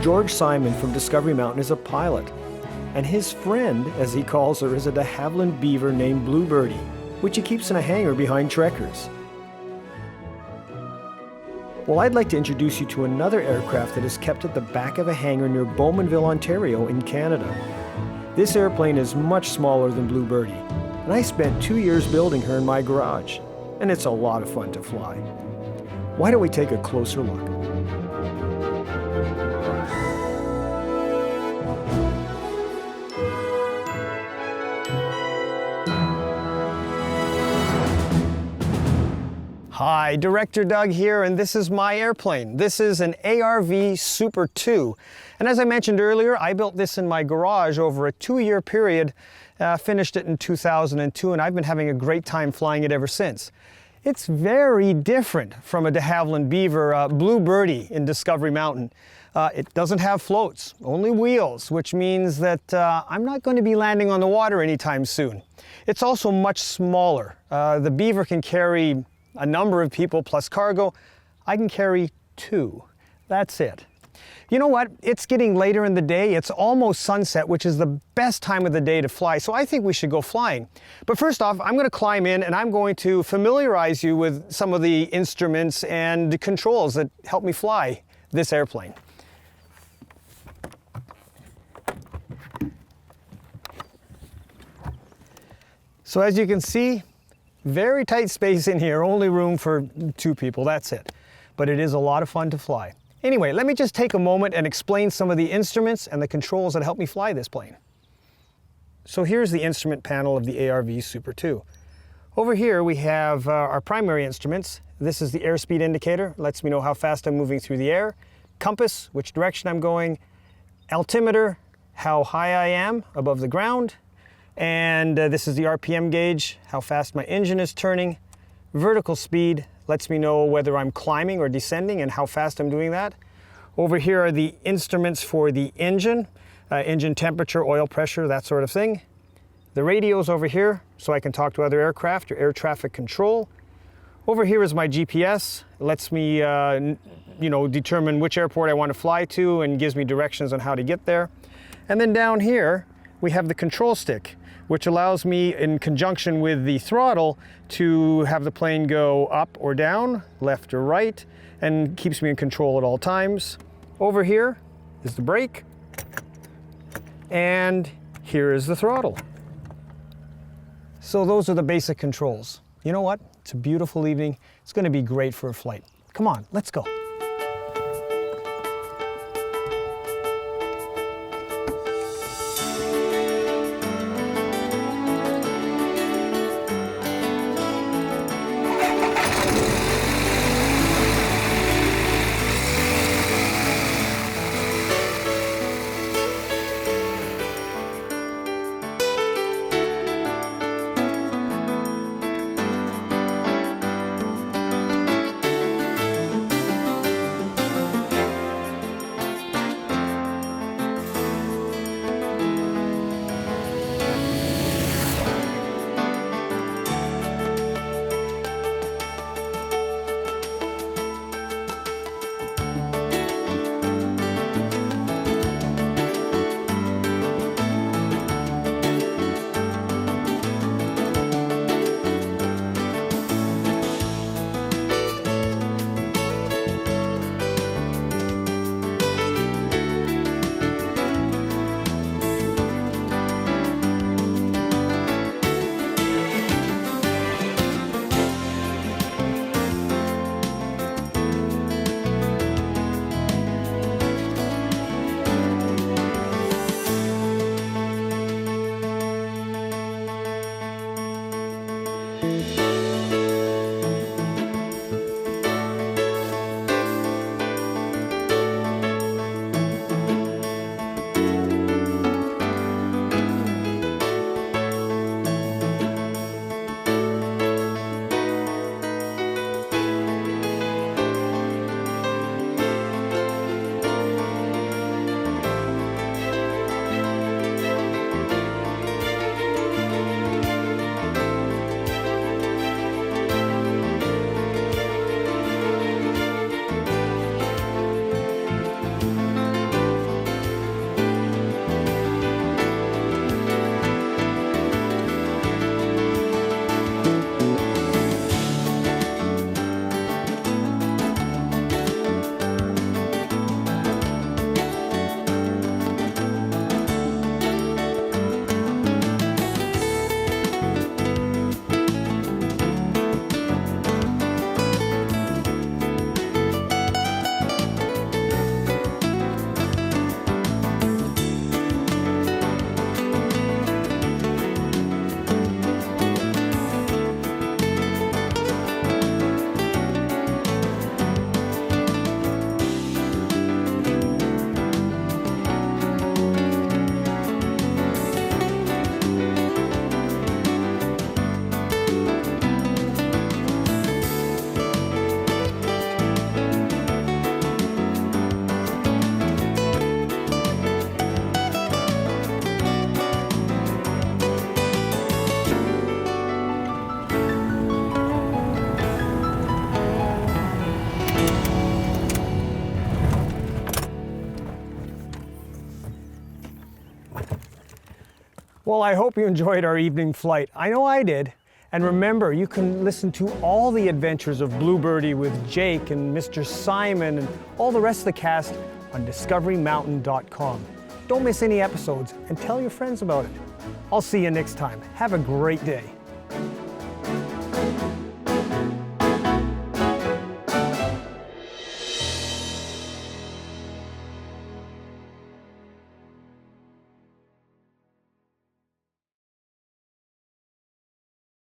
George Simon from Discovery Mountain is a pilot, and his friend, as he calls her, is a de Havilland beaver named Blue Birdie, which he keeps in a hangar behind Trekkers. Well, I'd like to introduce you to another aircraft that is kept at the back of a hangar near Bowmanville, Ontario in Canada. This airplane is much smaller than Blue Birdie, and I spent 2 years building her in my garage, and it's a lot of fun to fly. Why don't we take a closer look? Hi, Director Doug here, and this is my airplane. This is an ARV Super 2. And as I mentioned earlier, I built this in my garage over a 2-year period, finished it in 2002, and I've been having a great time flying it ever since. It's very different from a de Havilland Beaver Blue Birdie in Discovery Mountain. It doesn't have floats, only wheels, which means that I'm not going to be landing on the water anytime soon. It's also much smaller. The Beaver can carry a number of people plus cargo. I can carry 2. That's it. You know what? It's getting later in the day. It's almost sunset, which is the best time of the day to fly. So I think we should go flying. But first off, I'm going to climb in and I'm going to familiarize you with some of the instruments and the controls that help me fly this airplane. So as you can see, very tight space in here, only room for 2 people, that's it. But it is a lot of fun to fly. Anyway, let me just take a moment and explain some of the instruments and the controls that help me fly this plane. So here's the instrument panel of the ARV Super 2. Over here we have our primary instruments. This is the airspeed indicator, lets me know how fast I'm moving through the air. Compass, which direction I'm going. Altimeter, how high I am above the ground. And this is the RPM gauge, how fast my engine is turning. Vertical speed lets me know whether I'm climbing or descending and how fast I'm doing that. Over here are the instruments for the engine, engine temperature, oil pressure, that sort of thing. The radio's over here, so I can talk to other aircraft or air traffic control. Over here is my GPS. It lets me determine which airport I want to fly to and gives me directions on how to get there. And then down here, we have the control stick, which allows me, in conjunction with the throttle, to have the plane go up or down, left or right, and keeps me in control at all times. Over here is the brake, and here is the throttle. So those are the basic controls. You know what? It's a beautiful evening. It's going to be great for a flight. Come on, let's go. Well, I hope you enjoyed our evening flight. I know I did. And remember, you can listen to all the adventures of Blue Birdie with Jake and Mr. Simon and all the rest of the cast on discoverymountain.com. Don't miss any episodes and tell your friends about it. I'll see you next time. Have a great day.